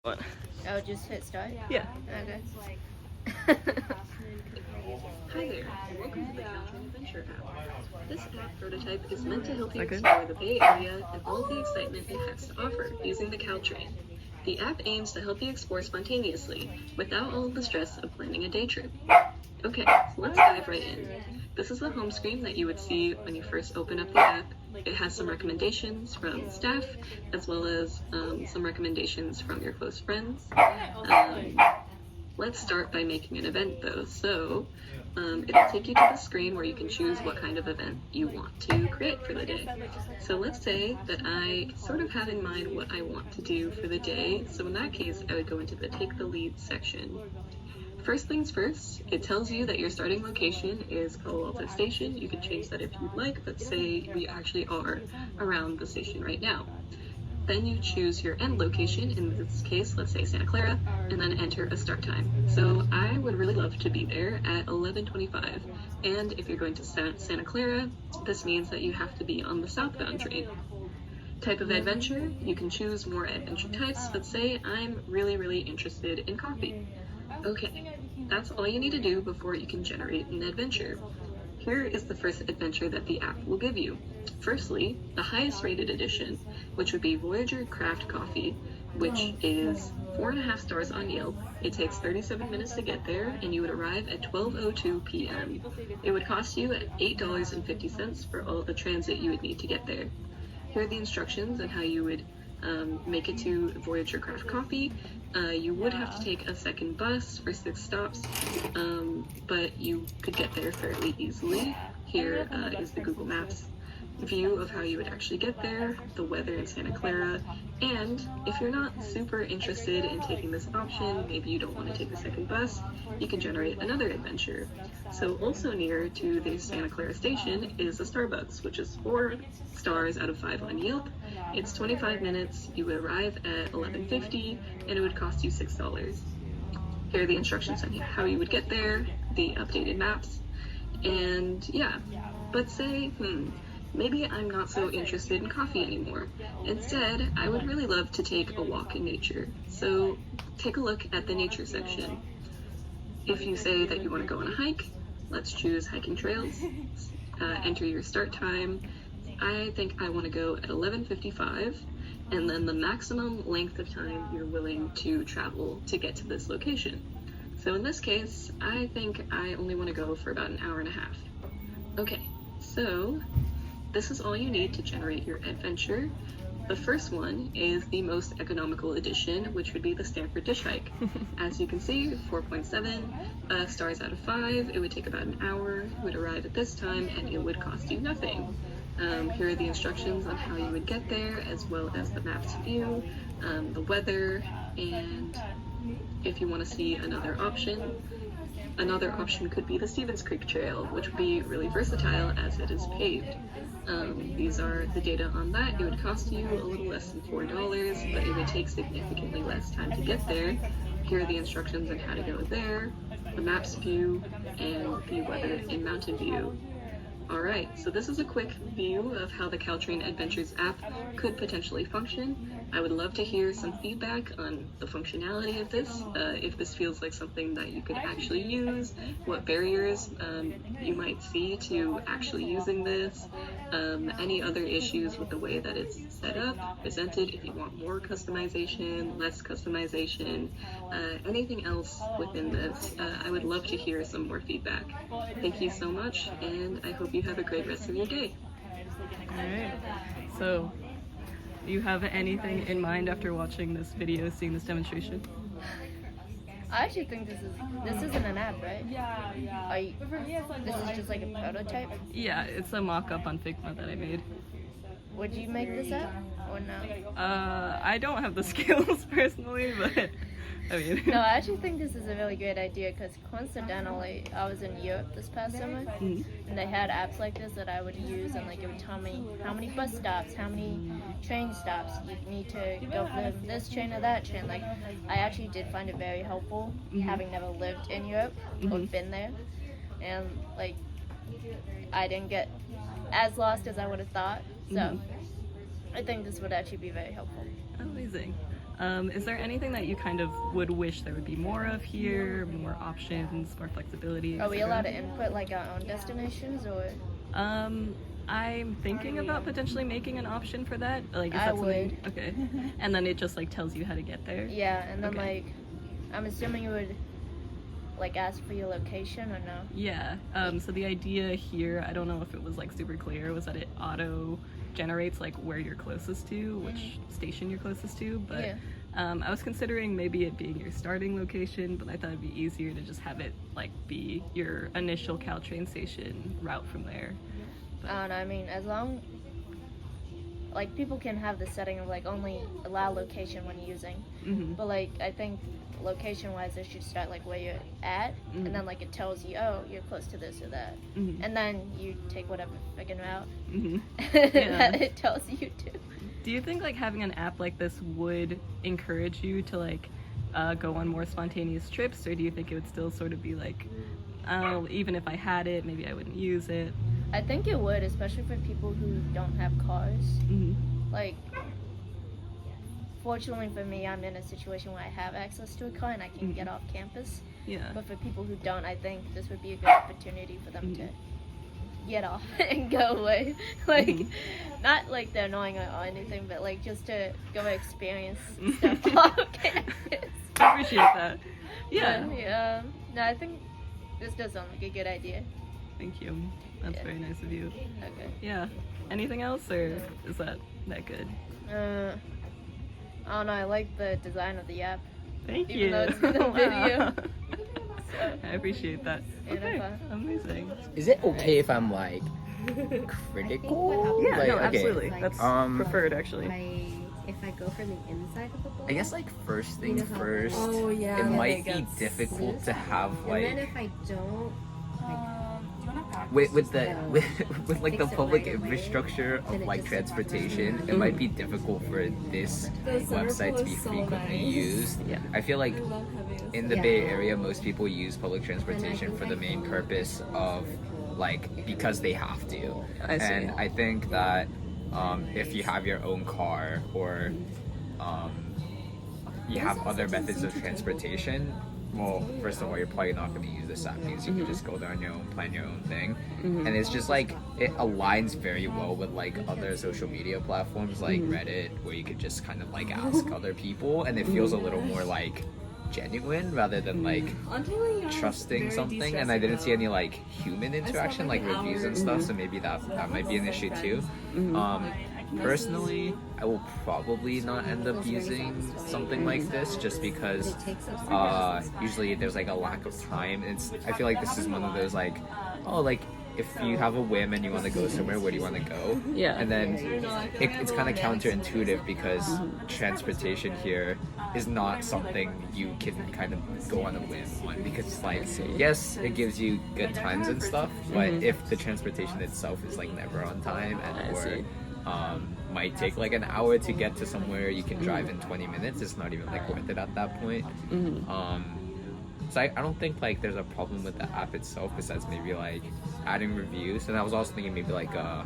What? Oh, just hit start? Yeah. Okay. Hi there, and welcome to the Caltrain Adventure app. This app prototype is meant to help you Okay. explore the Bay Area and all the excitement it has to offer using the Caltrain. The app aims to help you explore spontaneously, without all of the stress of planning a day trip. Okay, so let's dive right in. This is the home screen that you would see when you first open up the app. It has some recommendations from staff, as well as some recommendations from your close friends. Let's start by making an event though. So it'll take you to the screen where you can choose what kind of event you want to create for the day. So let's say that I sort of have in mind what I want to do for the day. So in that case, I would go into the Take the Lead section. First things first, it tells you that your starting location is Palo Alto Station. You can change that if you'd like, but say we actually are around the station right now. Then you choose your end location, in this case, let's say Santa Clara, and then enter a start time. So I would really love to be there at 11:25. And if you're going to Santa Clara, this means that you have to be on the southbound train. Type of adventure, you can choose more adventure types, but say I'm really interested in coffee. Okay, that's all you need to do before you can generate an adventure. Here is the first adventure that the app will give you. Firstly, the highest rated edition, which would be Voyager Craft Coffee, which is 4.5 stars on Yelp. It takes 37 minutes to get there, and you would arrive at 12:02 p.m. It would cost you $8.50 for all the transit you would need to get there. Here are the instructions on how you would make it to Voyager Craft Coffee. You would have to take a second bus for 6 stops, but you could get there fairly easily. Here is the Google Maps view of how you would actually get there, the weather in Santa Clara, and if you're not super interested in taking this option, maybe you don't want to take the second bus, you can generate another adventure. So also near to the Santa Clara station is a Starbucks, which is 4 stars out of 5 on Yelp. It's 25 minutes, you would arrive at 11:50, and it would cost you $6. Here are the instructions on how you would get there, the updated maps, and yeah, but say, maybe I'm not so interested in coffee anymore. Instead, I would really love to take a walk in nature. So take a look at the nature section. If you say that you want to go on a hike, let's choose hiking trails. Enter your start time. I think I want to go at 11:55, and then the maximum length of time you're willing to travel to get to this location. So in this case, I think I only want to go for about an hour and a half. Okay, so this is all you need to generate your adventure. The first one is the most economical edition, which would be the Stanford Dish Hike. As you can see, 4.7 stars out of 5. It would take about an hour. You would arrive at this time, and it would cost you nothing. Here are the instructions on how you would get there, as well as the maps view, the weather, and if you want to see another option could be the Stevens Creek Trail, which would be really versatile as it is paved. These are the data on that. It would cost you a little less than $4, but it would take significantly less time to get there. Here are the instructions on how to go there, the maps view, and the weather in Mountain View. Alright, so this is a quick view of how the Caltrain Adventures app could potentially function. I would love to hear some feedback on the functionality of this, if this feels like something that you could actually use, what barriers you might see to actually using this, any other issues with the way that it's set up, presented, if you want more customization, less customization, anything else within this. I would love to hear some more feedback. Thank you so much, and I hope you have a great rest of your day. Alright. So, do you have anything in mind after watching this video, seeing this demonstration? I actually think this isn't an app, right? This is just like a prototype? Yeah, it's a mock-up on Figma that I made. Would you make this app or no? I don't have the skills personally, but I mean... No, I actually think this is a really great idea because coincidentally, I was in Europe this past summer, and they had apps like this that I would use, and like it would tell me how many bus stops, how many train stops you need to go from this train to that train. Like, I actually did find it very helpful, having never lived in Europe or been there, and like, I didn't get as lost as I would have thought. So I think this would actually be very helpful. Amazing. Is there anything that you kind of would wish there would be more of here, more options, more flexibility? Are we etc.? allowed to input like our own destinations, or? I'm thinking about potentially making an option for that. Like, is I that something? Okay. And then it just like tells you how to get there. Yeah, and then Okay. like, I'm assuming you would like ask for your location or no? Yeah. So the idea here, I don't know if it was like super clear, was that it auto generates like where you're closest to, which station you're closest to. But Yeah. I was considering maybe it being your starting location, but I thought it'd be easier to just have it like be your initial Caltrain station route from there. And I mean, as long like people can have the setting of like only allow location when using, Mm-hmm. but like I think location wise it should start like where you're at, Mhm. and then like it tells you, oh, you're close to this or that, Mm-hmm. and then you take whatever freaking route Mm-hmm. that it tells you to. Do you think like having an app like this would encourage you to like go on more spontaneous trips, or do you think it would still sort of be like, oh, even if I had it, maybe I wouldn't use it? I think it would, especially for people who don't have cars. Mm-hmm. Like, fortunately for me, I'm in a situation where I have access to a car and I can get off campus. Yeah. But for people who don't, I think this would be a good opportunity for them to get off and go away. Like, not like they're annoying or anything, but like just to go experience stuff off campus. I appreciate that. Yeah. Yeah. No, I think this does sound like a good idea. Thank you. That's Yeah. very nice of you. Okay. Yeah. Anything else, or is that good? I don't know. I like the design of the app. Thank Even you. though it's in a Wow. video. So, I appreciate that. And Okay. if Amazing. Is it okay if I'm like critical? Yeah. Like, No. okay. Absolutely. That's preferred, actually. If I go for the inside of the bowl. I guess like first things You know how- first. Oh, yeah, it that might be gets- difficult to have And then like if I don't, with the No. with like the Fix it public right away, infrastructure then of it like just transportation, it might be difficult for this website to be frequently used. Yeah. I feel like in the Yeah. Bay Area, most people use public transportation for the main purpose of like because they have to. I see. And I think that if you have your own car or you have other methods of transportation, well, first of all, you're probably not going to use this app because you can just go there on your own, plan your own thing. And it's just like, it aligns very well with like other social media platforms like Reddit, where you could just kind of like ask other people, and it feels a little more like genuine rather than like trusting something. And I didn't see any like human interaction, like reviews and stuff, so maybe that might be an issue too. Personally, I will probably not end up using something like this just because usually there's like a lack of time. I feel like this is one of those like, oh, like if you have a whim and you want to go somewhere, where do you want to go? Yeah. And then it's kind of counterintuitive because transportation here is not something you can kind of go on a whim on, because like, yes, it gives you good times and stuff, but if the transportation itself is like never on time and might take like an hour to get to somewhere you can drive in 20 minutes, it's not even like worth it at that point. So I don't think like there's a problem with the app itself besides maybe like adding reviews. And I was also thinking maybe like a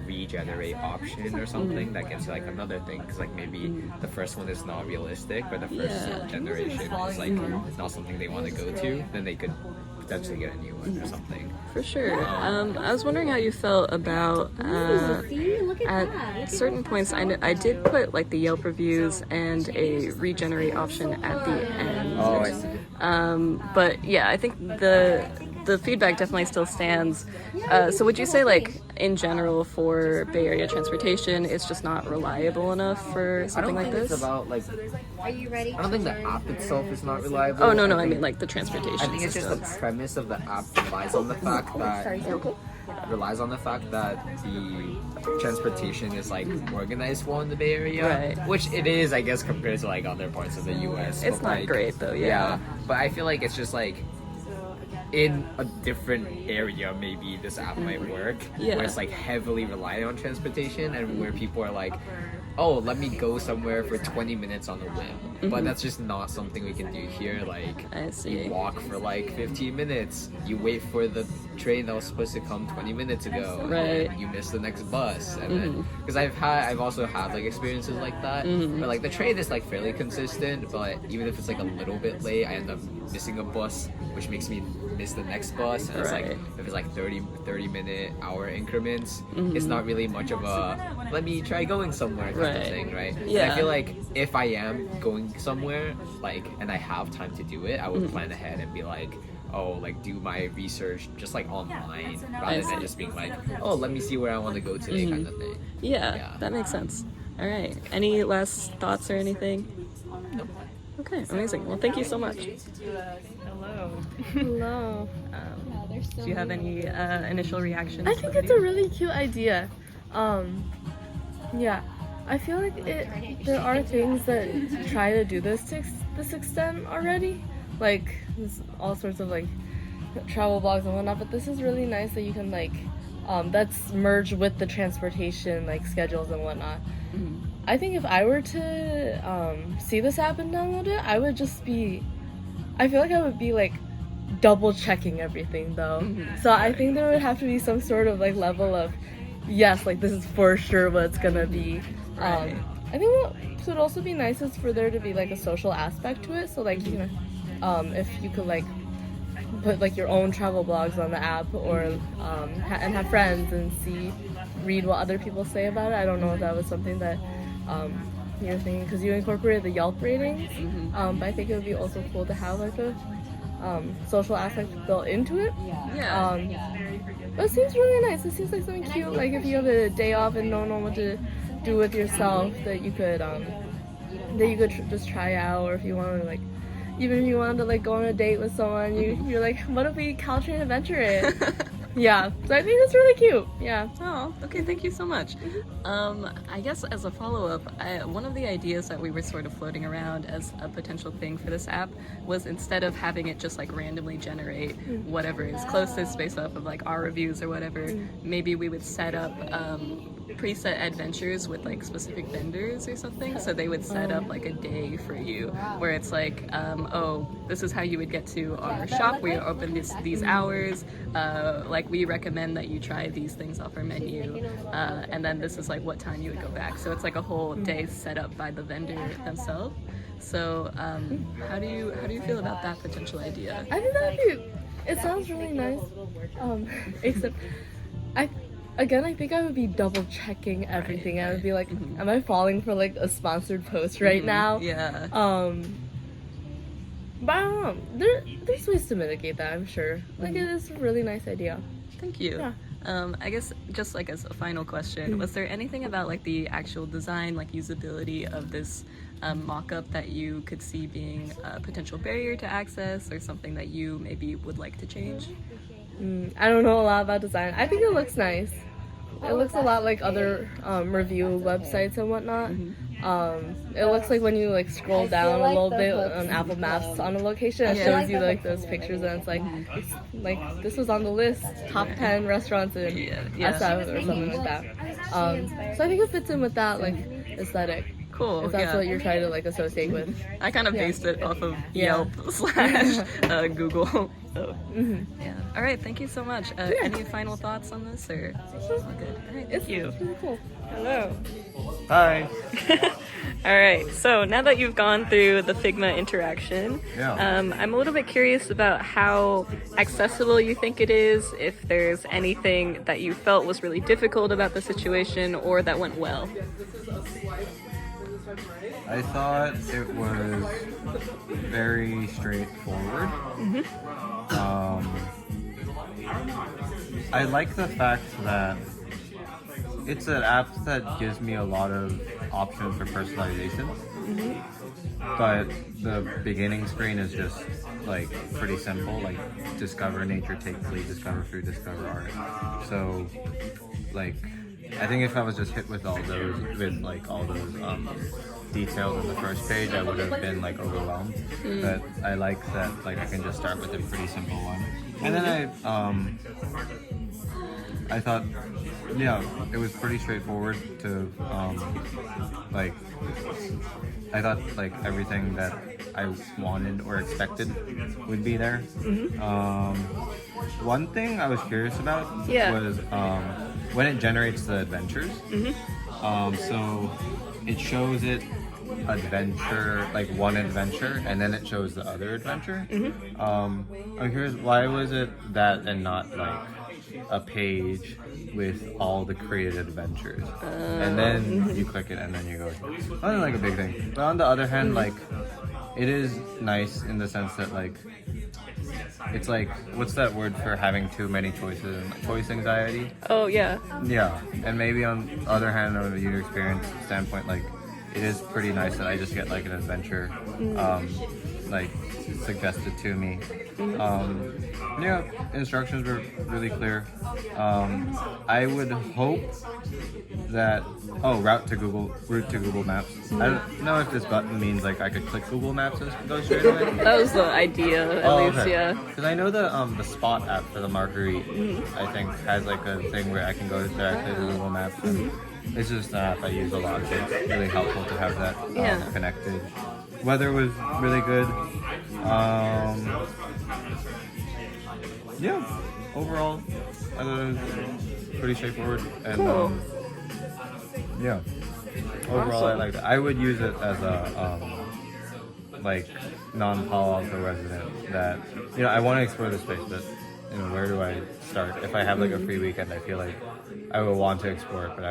regenerate option or something that gets like another thing, because like maybe the first one is not realistic, but the first generation is like not something they want to go to, then they could potentially get a new one or something. For sure. I was wondering how you felt about see, look at that. at certain points. I did put like the Yelp reviews and a regenerate option at the end. Oh, I see. But yeah, I think the feedback definitely still stands. So would you say like in general for Bay Area transportation, it's just not reliable enough for I something don't like think it's this? about like, Are you ready? I don't think the app itself is not reliable. Oh no, I think- mean like the transportation I think it's just the systems. premise of the app relies on the fact that the transportation is like organized well in the Bay Area, Right. which it is, I guess, compared to like other parts of the U.S. It's but, not like, great though. Yeah. but I feel like it's just like in a different area, maybe this app might work. Yeah. Where it's like heavily reliant on transportation, and where people are like, oh, let me go somewhere for 20 minutes on a whim. but that's just not something we can do here. Like, I see. you walk for like 15 minutes, you wait for the train that was supposed to come 20 minutes ago, Right. and you miss the next bus, and then because I've also had like experiences like that, where like the train is like fairly consistent, but even if it's like a little bit late, I end up missing a bus, which makes me miss the next bus, and it's like Right. if it's like 30 minute hour increments, it's not really much of a let me try going somewhere kind Right. of thing, right? And Yeah. I feel like if I am going somewhere, like, and I have time to do it, I would plan ahead and be like, oh, like do my research just like online rather see. than just being like, oh, let me see where I want to go today kind of thing. Yeah, Yeah. that makes sense. All right. Any last thoughts or anything? Nope. Okay, amazing. Well, thank you so much. Hello. Do you have any initial reactions? I to think the it's a video? really cute idea. Yeah, I feel like there are things that try to do this to this extent already, like there's all sorts of like travel blogs and whatnot. But this is really nice that you can like that's merged with the transportation like schedules and whatnot. I think if I were to see this app and download it, I would just be. I feel like I would be like double checking everything though. So I think there would have to be some sort of like level of yes, like this is for sure what it's gonna be. Right. I think what would also be nice is for there to be like a social aspect to it. So like you know, if you could like put like your own travel blogs on the app or and have friends and read what other people say about it. I don't know if that was something that you're thinking because you incorporated the Yelp ratings. But I think it would be also cool to have like a social aspect built into it. Yeah. But it seems really nice. It seems like something cute. Like if you have a day off and don't know what to do with yourself, that you could just try out, or if you want to like, even if you wanted to like go on a date with someone, you're like, what if we Caltrain adventure it? Yeah. So I think that's really cute. Yeah. Oh, okay, thank you so much. I guess as a follow-up, one of the ideas that we were sort of floating around as a potential thing for this app was instead of having it just like randomly generate whatever is closest based off of like our reviews or whatever, maybe we would set up preset adventures with like specific vendors or something. So they would set up like a day for you where it's like, oh, this is how you would get to our shop. We are open these hours. Like we recommend that you try these things off our menu, and then this is like what time you would go back. So it's like a whole day set up by the vendor themselves. So how do you feel about that potential idea? I think that'd be. It sounds really nice. Except, I think I would be double checking everything. I would be like, am I falling for like a sponsored post right now? Yeah. But I don't know. There's ways to mitigate that, I'm sure. Like it is a really nice idea. Thank you. Yeah. I guess just like as a final question, was there anything about like the actual design, like usability of this mock-up that you could see being a potential barrier to access or something that you maybe would like to change? I don't know a lot about design. I think it looks nice. It looks a lot like other review websites and whatnot. It looks like when you like scroll down a little bit on Apple Maps on a location, it shows you like those pictures, and it's like this was on the list, top 10 restaurants in SF or something like that. So I think it fits in with that like aesthetic. Cool. If that's yeah. what you're trying to like associate with. I kind of based it off of Yeah. Yelp / Google. So, yeah. All right. Thank you so much. Any final thoughts on this, or all good? All right. Thank you. It's really cool. Hello. Hi. All right. So now that you've gone through the Figma interaction, I'm a little bit curious about how accessible you think it is. If there's anything that you felt was really difficult about the situation, or that went well. I thought it was very straightforward. I like the fact that it's an app that gives me a lot of options for personalization. But the beginning screen is just like pretty simple, like discover nature, take fleet, discover food, discover art. So like I think if I was just hit with all those details on the first page, I would have been like overwhelmed. But I like that like I can just start with a pretty simple one. And then I thought, yeah, it was pretty straightforward to like. I thought like everything that I wanted or expected would be there. One thing I was curious about was when it generates the adventures. So it shows it adventure, like one adventure, and then it shows the other adventure. I'm curious, why was it that and not like a page with all the created adventures, and then you click it and then you go. Not like a big thing, but on the other hand, like it is nice in the sense that like it's like, what's that word for having too many choices? Choice anxiety. Oh yeah. Yeah, and maybe on the other hand, on a user experience standpoint, like it is pretty nice that I just get like an adventure, like suggested to me. Yeah, instructions were really clear. I would hope that route to Google Maps. I don't know if this button means like I could click Google Maps and go straight away. That was the idea, at least, okay. yeah. Because I know the Spot app for the Marguerite, I think has like a thing where I can go directly to Google Maps. And it's just an app I use a lot, so it's really helpful to have that connected. Weather was really good. Yeah, overall, I thought it was pretty straightforward. And, Cool. Yeah, overall, I Awesome. liked it. I would use it as a like non-Palo Alto resident that I want to explore the space, but where do I start? If I have like a free weekend, I feel like I would want to explore it, but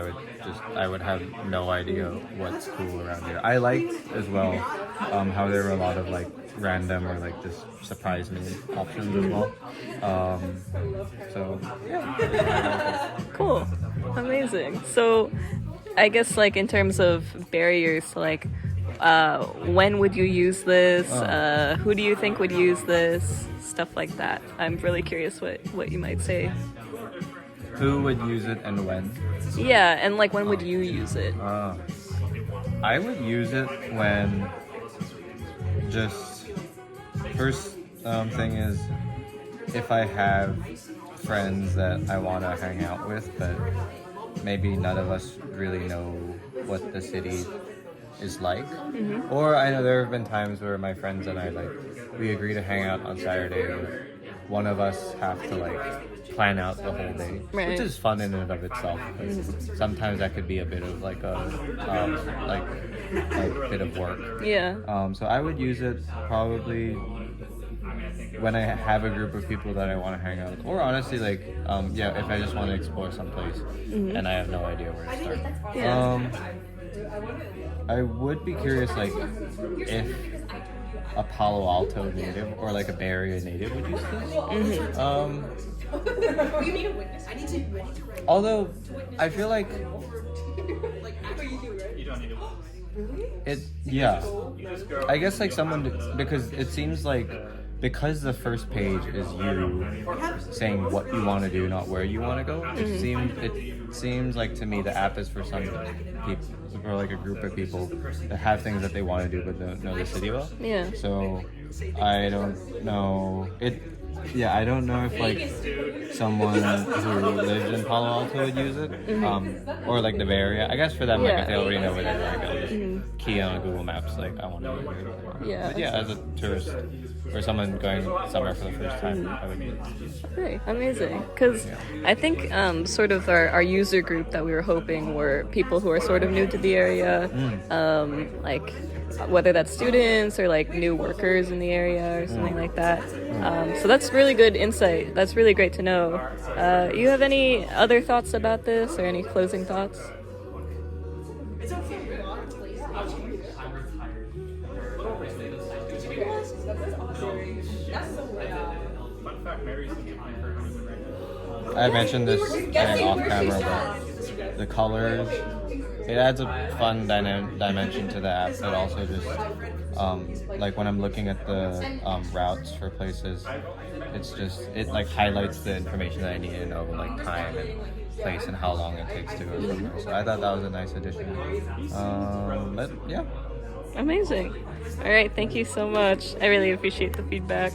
I would have no idea what's cool around here. I liked as well how there were a lot of like random or like just surprise me options as well. So yeah. Cool. Amazing. So I guess like in terms of barriers, like when would you use this? Who do you think would use this? Stuff like that. I'm really curious what you might say. Who would use it and when? Yeah, and like when would you use it? I would use it when just first thing is if I have friends that I want to hang out with, but maybe none of us really know what the city is like. Or I know there have been times where my friends and I we agree to hang out on Saturday, but one of us have to plan out the whole day, Right. which is fun in and of itself. Sometimes that could be a bit of a bit of work. Yeah. So I would use it probably when I have a group of people that I want to hang out with, or honestly if I just want to explore someplace and I have no idea where to start. Yeah. I would be curious if a Palo Alto native or a Bay Area native would use this. Although I feel like I guess someone, because it seems because the first page is you saying what you want to do, not where you want to go. It seems like to me the app is for some people, or a group of people that have things that they want to do but don't know the city well. Yeah. So I don't know I don't know if someone who lives in Palo Alto would use it, or the Bay Area. I guess for them, if they already know where they're going, they'll just key on Google Maps. I want to go here. Yeah. But as a tourist or someone going somewhere for the first time, I would use it. Okay, amazing. Because I think sort of our user group that we were hoping were people who are sort of new to the area, whether that's students or new workers in the area or something like that. So that's really good insight. That's really great to know. You have any other thoughts about this or any closing thoughts? I mentioned this off camera, but the colors, it adds a fun dimension to the app, but also just when I'm looking at the routes for places, it's just it highlights the information that I need to know, time and place and how long it takes to go somewhere. So I thought that was a nice addition. But yeah. Amazing. All right, thank you so much. I really appreciate the feedback.